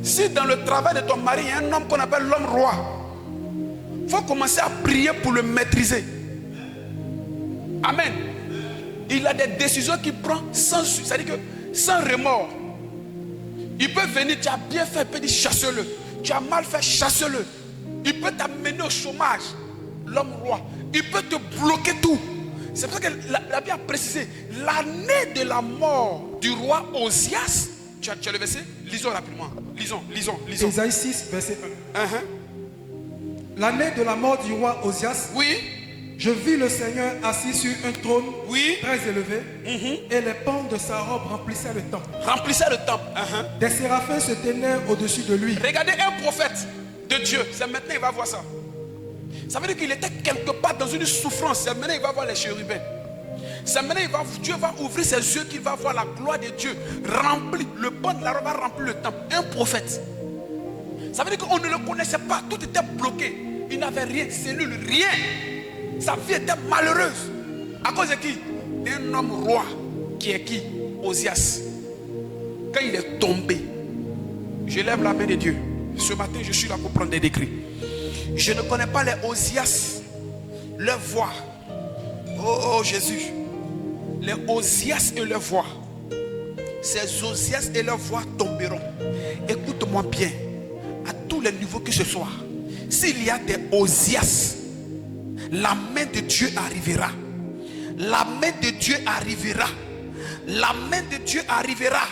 si dans le travail de ton mari, il y a un homme qu'on appelle l'homme roi, il faut commencer à prier pour le maîtriser. Amen. Il a des décisions qu'il prend c'est-à-dire que sans remords. Il peut venir, tu as bien fait, il peut dire chasse-le. Tu as mal fait, chasse-le. Il peut t'amener au chômage, l'homme roi. Il peut te bloquer tout. C'est pour ça que la Bible a précisé l'année de la mort du roi Osias. Tu as le verset? Lisons rapidement. Lisons. Ésaïe 6, verset 1. L'année de la mort du roi Osias. Oui. Je vis le Seigneur assis sur un trône très élevé, et les pans de sa robe remplissaient le temple. Des séraphins se tenaient au-dessus de lui. Regardez un prophète de Dieu. C'est maintenant il va voir ça. Ça veut dire qu'il était quelque part dans une souffrance. C'est maintenant il va voir les chérubins. C'est maintenant Dieu va ouvrir ses yeux qu'il va voir la gloire de Dieu. Remplir le pan de la robe va remplir le temple. Un prophète. Ça veut dire qu'on ne le connaissait pas. Tout était bloqué. Il n'avait rien, cellule, rien. Sa vie était malheureuse. À cause de qui? D'un homme roi qui est qui? Osias. Quand il est tombé, je lève la main de Dieu. Ce matin, je suis là pour prendre des décrets. Je ne connais pas les Osias, leur voix. Oh Jésus. Les Osias et leur voix. Ces Osias et leur voix tomberont. Écoute-moi bien. À tous les niveaux que ce soit. S'il y a des Osias, la main de Dieu arrivera. La main de Dieu arrivera. La main de Dieu arrivera.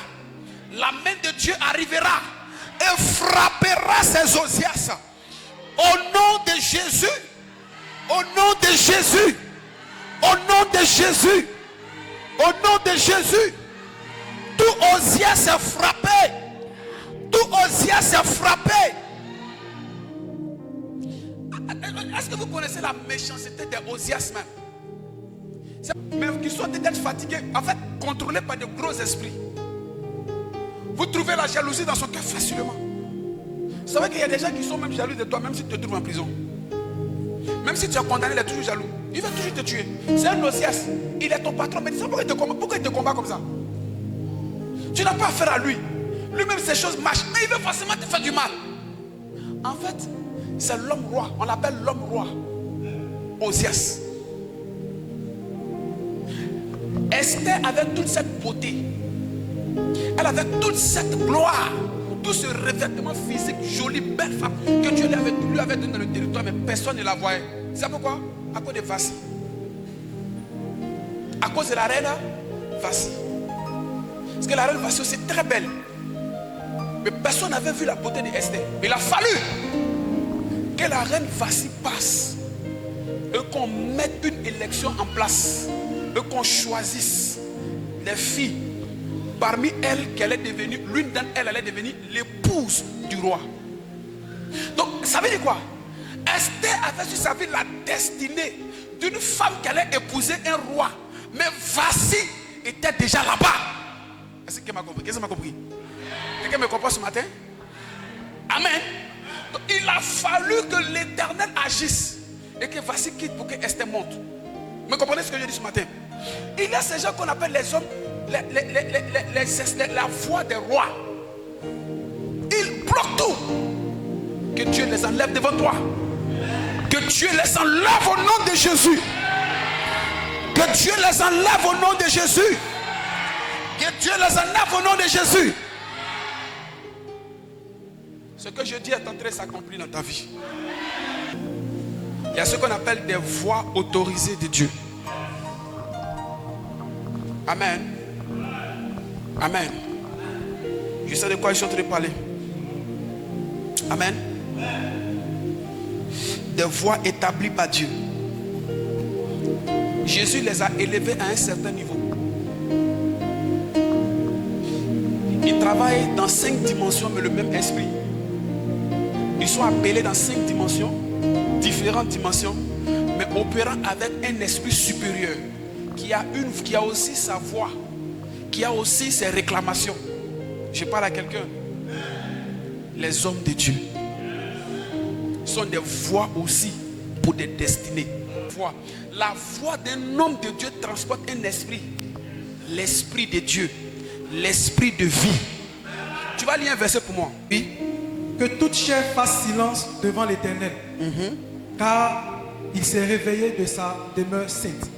La main de Dieu arrivera et frappera ces Osias. Au nom de Jésus. Au nom de Jésus. Au nom de Jésus. Au nom de Jésus. Tout Osias est frappé. Tout Osias est frappé. Est-ce que vous connaissez la méchanceté des Osias même? Mais qui sont peut-être fatigués, en fait, contrôlés par de gros esprits. Vous trouvez la jalousie dans son cœur facilement. Vous savez qu'il y a des gens qui sont même jaloux de toi, même si tu te trouves en prison. Même si tu es condamné, il est toujours jaloux. Il va toujours te tuer. C'est un Osias. Il est ton patron. Mais pourquoi il te combat comme ça? Tu n'as pas affaire à lui. Lui-même, ces choses marchent. Mais il veut forcément te faire du mal. En fait, c'est l'homme roi. On l'appelle l'homme roi. Osias. Esther avait toute cette beauté. Elle avait toute cette gloire. Tout ce revêtement physique, jolie, belle femme que Dieu lui avait donné dans le territoire, mais personne ne la voyait. C'est pourquoi? À cause de Vasti. À cause de la reine Vasti. Parce que la reine Vasti aussi très belle. Mais personne n'avait vu la beauté de Esther. Il a fallu que la reine Vasti passe et qu'on mette une élection en place et qu'on choisisse les filles parmi elles qu'elle est devenue, l'une d'entre elles allait devenir l'épouse du roi. Donc ça veut dire quoi? Esther avait sur sa vie la destinée d'une femme qui allait épouser un roi. Mais Vasti était déjà là-bas. Est-ce que quelqu'un m'a compris? Qu'est-ce que m'a compris? Quelqu'un me comprend ce matin? Amen. Donc, il a fallu que l'Éternel agisse et que Vasti quitte pour que Esther monte. Vous comprenez ce que je dis ce matin? Il y a ces gens qu'on appelle les hommes, la voix des rois. Ils bloquent tout. Que Dieu les enlève devant toi. Que Dieu les enlève au nom de Jésus. Que Dieu les enlève au nom de Jésus. Que Dieu les enlève au nom de Jésus. Ce que je dis est en train de s'accomplir dans ta vie. Il y a ce qu'on appelle des voix autorisées de Dieu. Amen. Amen. Je sais de quoi je suis en train de parler. Amen. Des voix établies par Dieu. Jésus les a élevés à un certain niveau. Ils travaillent dans 5 dimensions, mais le même esprit. Ils sont appelés dans 5 dimensions, différentes dimensions, mais opérant avec un esprit supérieur qui a aussi sa voix, qui a aussi ses réclamations. Je parle à quelqu'un. Les hommes de Dieu sont des voix aussi pour des destinées. La voix d'un homme de Dieu transporte un esprit. L'esprit de Dieu. L'esprit de vie. Tu vas lire un verset pour moi. Oui. Que toute chair fasse silence devant l'Éternel, car il s'est réveillé de sa demeure sainte.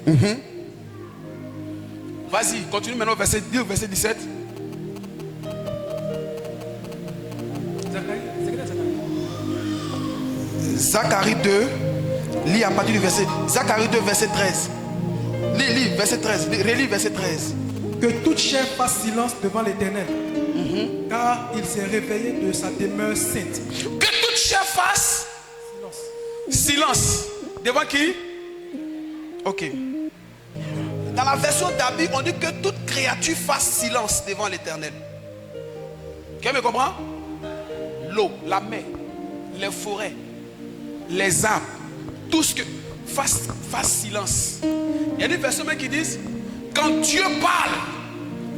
Vas-y, continue maintenant verset 17. Zacharie 2, lis à partir du verset. Zacharie 2, verset 13. Lis, verset 13. Relis verset 13. Que toute chair fasse silence devant l'Éternel, car il s'est réveillé de sa demeure sainte. Que toute chair fasse silence. Devant qui? Ok. Dans la version d'Abi, on dit que toute créature fasse silence devant l'Éternel. Quelqu'un me comprend? L'eau, la mer, les forêts, les arbres, tout ce que fasse silence. Il y a des versions qui disent quand Dieu parle,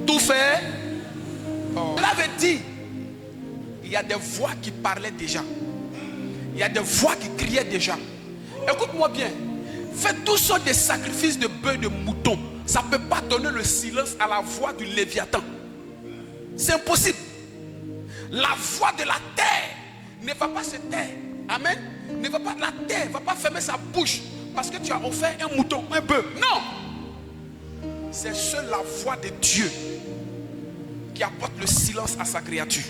tout fait. Cela veut dire il y a des voix qui parlaient déjà. Il y a des voix qui criaient déjà. Écoute-moi bien. Fais tous sortes de sacrifices de bœufs, de moutons. Ça ne peut pas donner le silence à la voix du Léviathan. C'est impossible. La voix de la terre ne va pas se taire. Amen. Ne va pas, la terre ne va pas fermer sa bouche parce que tu as offert un mouton, un bœuf. Non. C'est seule la voix de Dieu qui apporte le silence à sa créature.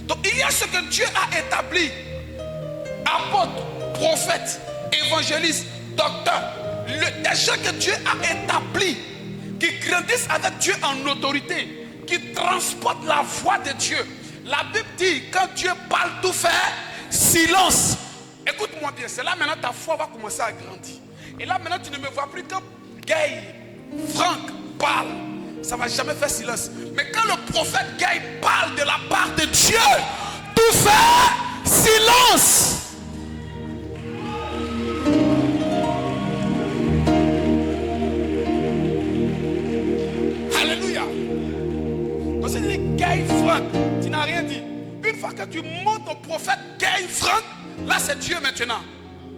Donc il y a ce que Dieu a établi. Apôtre, prophète, évangéliste, docteur, des gens que Dieu a établis, qui grandissent avec Dieu en autorité, qui transportent la voix de Dieu. La Bible dit, quand Dieu parle, tout fait silence. Écoute-moi bien, c'est là maintenant ta foi va commencer à grandir. Et là maintenant tu ne me vois plus comme Gay, Franck parle. Ça ne va jamais faire silence. Mais quand le prophète Gay parle de la part de Dieu, tout fait silence. Alléluia. Quand c'est dit Gay Franck, tu n'as rien dit. Une fois que tu montes au prophète Gay Franck, là c'est Dieu maintenant.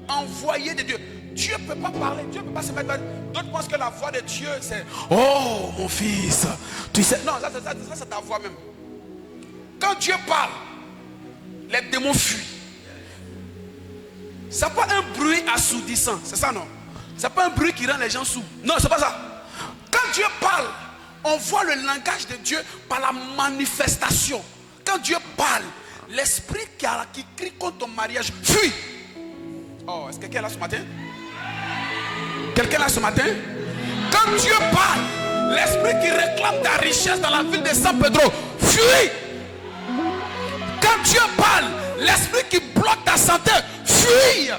Envoyé de Dieu. Dieu ne peut pas parler, Dieu ne peut pas se mettre. D'autres pensent que la voix de Dieu c'est oh mon fils, tu sais. Non, ça c'est ta voix même. Quand Dieu parle, les démons fuient. C'est pas un bruit assourdissant, c'est ça non? C'est pas un bruit qui rend les gens sourds. Non, c'est pas ça. Quand Dieu parle, on voit le langage de Dieu par la manifestation. Quand Dieu parle, l'esprit qui crie contre ton mariage fuit. Oh, est-ce que quelqu'un est là ce matin? Quelqu'un là ce matin? Quand Dieu parle, l'esprit qui réclame ta richesse dans la ville de San Pedro fuit. Quand Dieu parle, l'esprit qui bloque ta santé fuit.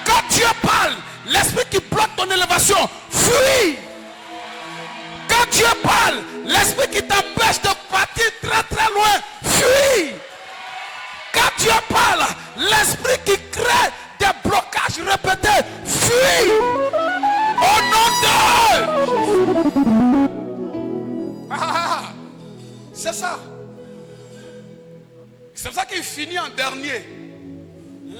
Quand Dieu parle, l'esprit qui bloque ton élévation fuit. Quand Dieu parle, l'esprit qui t'empêche de partir très très loin fuit. Quand Dieu parle, l'esprit qui crée des blocages répétés fuit. Au nom de c'est ça. C'est pour ça qu'il finit en dernier.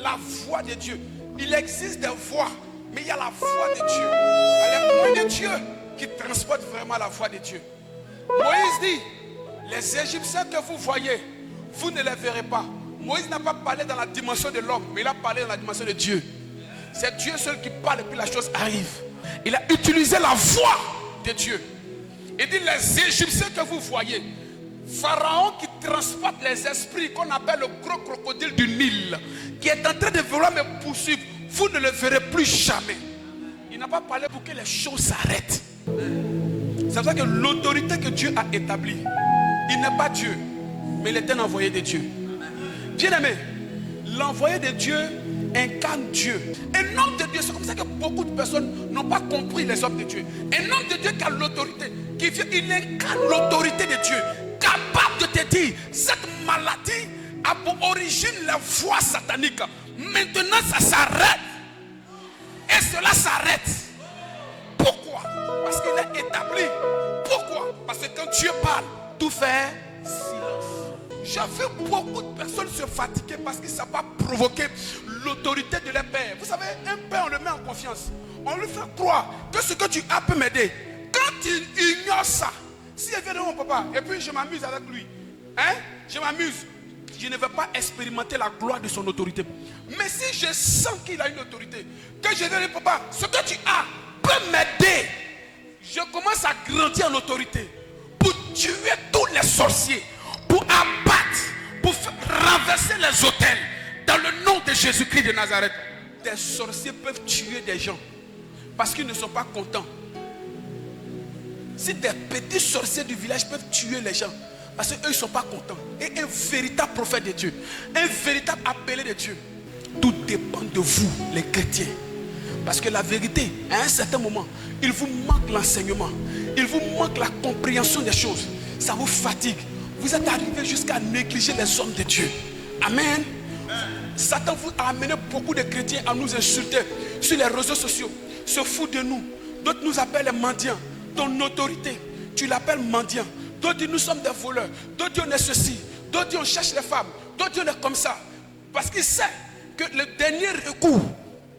La voix de Dieu. Il existe des voix, mais il y a la voix de Dieu. Elle est loin de Dieu qui transporte vraiment la voix de Dieu. Moïse dit, les Égyptiens que vous voyez, vous ne les verrez pas. Moïse n'a pas parlé dans la dimension de l'homme, mais il a parlé dans la dimension de Dieu. C'est Dieu seul qui parle et puis la chose arrive. Il a utilisé la voix de Dieu. Il dit les Égyptiens que vous voyez, Pharaon qui transporte les esprits qu'on appelle le gros crocodile du Nil, qui est en train de vouloir me poursuivre, vous ne le verrez plus jamais. Il n'a pas parlé pour que les choses s'arrêtent. C'est pour ça que l'autorité que Dieu a établie, il n'est pas Dieu, mais il est un envoyé de Dieu. Bien-aimé, l'envoyé de Dieu incarne Dieu. Un homme de Dieu, c'est comme ça que beaucoup de personnes n'ont pas compris les hommes de Dieu. Un homme de Dieu qui a l'autorité, qui vient, il incarne l'autorité de Dieu, capable de te dire, cette maladie a pour origine la voix satanique. Maintenant ça s'arrête. Et cela s'arrête. Pourquoi? Parce qu'il est établi. Pourquoi? Parce que quand Dieu parle, tout fait silence. J'ai vu beaucoup de personnes se fatiguer parce qu'ils ne savent pas provoquer l'autorité de leur père. Vous savez, un père, on le met en confiance. On lui fait croire que ce que tu as peut m'aider. Quand il ignore ça, si elle vient de mon papa, et puis je m'amuse avec lui, hein, je m'amuse, je ne vais pas expérimenter la gloire de son autorité. Mais si je sens qu'il a une autorité, que je viens de papa, ce que tu as peut m'aider, je commence à grandir en autorité pour tuer tous les sorciers, pour abattre, pour renverser les autels dans le nom de Jésus-Christ de Nazareth. Des sorciers peuvent tuer des gens parce qu'ils ne sont pas contents. Si des petits sorciers du village peuvent tuer les gens parce qu'eux ne sont pas contents, et un véritable prophète de Dieu, un véritable appelé de Dieu, tout dépend de vous les chrétiens. Parce que la vérité, à un certain moment, il vous manque l'enseignement, il vous manque la compréhension des choses, ça vous fatigue. Vous êtes arrivé jusqu'à négliger les hommes de Dieu. Amen. Satan vous a amené beaucoup de chrétiens à nous insulter sur les réseaux sociaux, se foutent de nous. D'autres nous appellent les mendiants. Ton autorité, tu l'appelles mendiant. D'autres disent nous sommes des voleurs. D'autres disent on est ceci. D'autres disent on cherche les femmes. D'autres disent on est comme ça. Parce qu'il sait que le dernier recours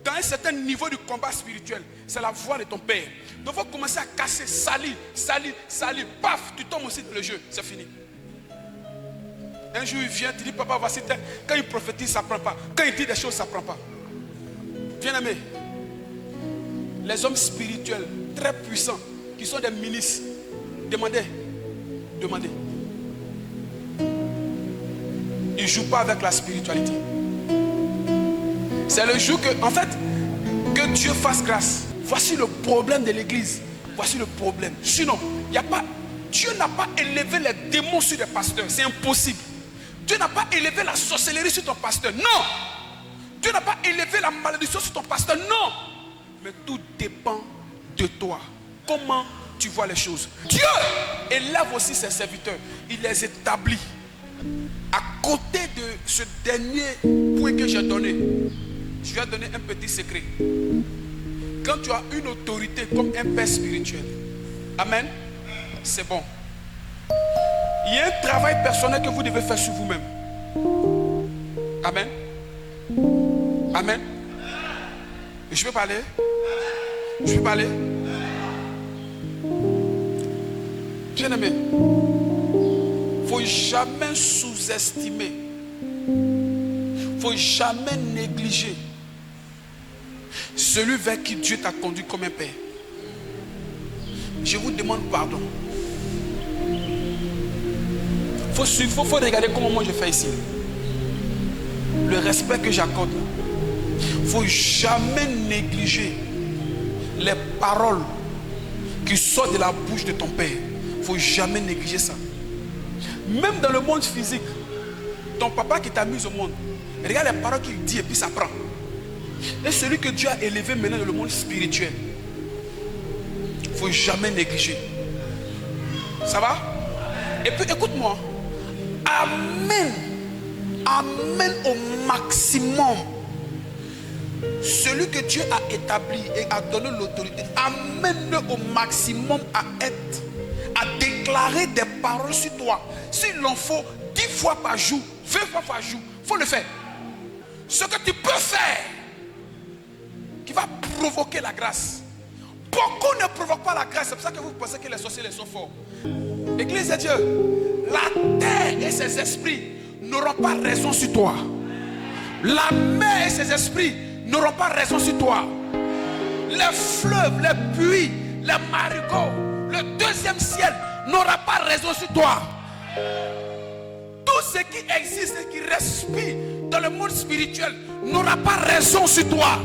dans un certain niveau du combat spirituel, c'est la voix de ton père. Donc il faut commencer à casser, salir, paf, tu tombes aussi dans le jeu, c'est fini. Un jour il vient, tu dis papa voici tel. Quand il prophétise, ça ne prend pas. Quand il dit des choses, ça ne prend pas. Bien-aimé, les hommes spirituels très puissants qui sont des ministres, demandez. Ils ne jouent pas avec la spiritualité. C'est le jour que, en fait, que Dieu fasse grâce. Voici le problème de l'église. Voici le problème. Sinon, Dieu n'a pas élevé les démons sur les pasteurs. C'est impossible. Dieu n'a pas élevé la sorcellerie sur ton pasteur. Non. Dieu n'a pas élevé la malédiction sur ton pasteur. Non. Mais tout dépend de toi. Comment tu vois les choses. Dieu élève aussi ses serviteurs. Il les établit. À côté de ce dernier point que j'ai donné, je vais donner un petit secret. Quand tu as une autorité comme un père spirituel, amen, c'est bon. Il y a un travail personnel que vous devez faire sur vous-même. Amen. Amen. Je peux parler? Je peux parler? Bien-aimé, il ne faut jamais sous-estimer, il ne faut jamais négliger celui vers qui Dieu t'a conduit comme un père. Je vous demande pardon. Il faut regarder comment moi je fais ici. Le respect que j'accorde. Il ne faut jamais négliger les paroles qui sortent de la bouche de ton père. Il ne faut jamais négliger ça. Même dans le monde physique, ton papa qui t'a mis au monde, regarde les paroles qu'il dit et puis ça prend. Et celui que Dieu a élevé maintenant dans le monde spirituel, il ne faut jamais négliger. Ça va? Et puis écoute-moi. Amen. Amen au maximum. Celui que Dieu a établi et a donné l'autorité, amène-le au maximum à déclarer des paroles sur toi. S'il en faut 10 fois par jour, 20 fois par jour, il faut le faire. Ce que tu peux faire, qui va provoquer la grâce. Beaucoup ne provoquent pas la grâce, c'est pour ça que vous pensez que les sorciers sont forts. Église de Dieu, la terre et ses esprits n'auront pas raison sur toi. La mer et ses esprits n'auront pas raison sur toi. Les fleuves, les puits, les marigots, le deuxième ciel n'aura pas raison sur toi. Tout ce qui existe et qui respire dans le monde spirituel n'aura pas raison sur toi.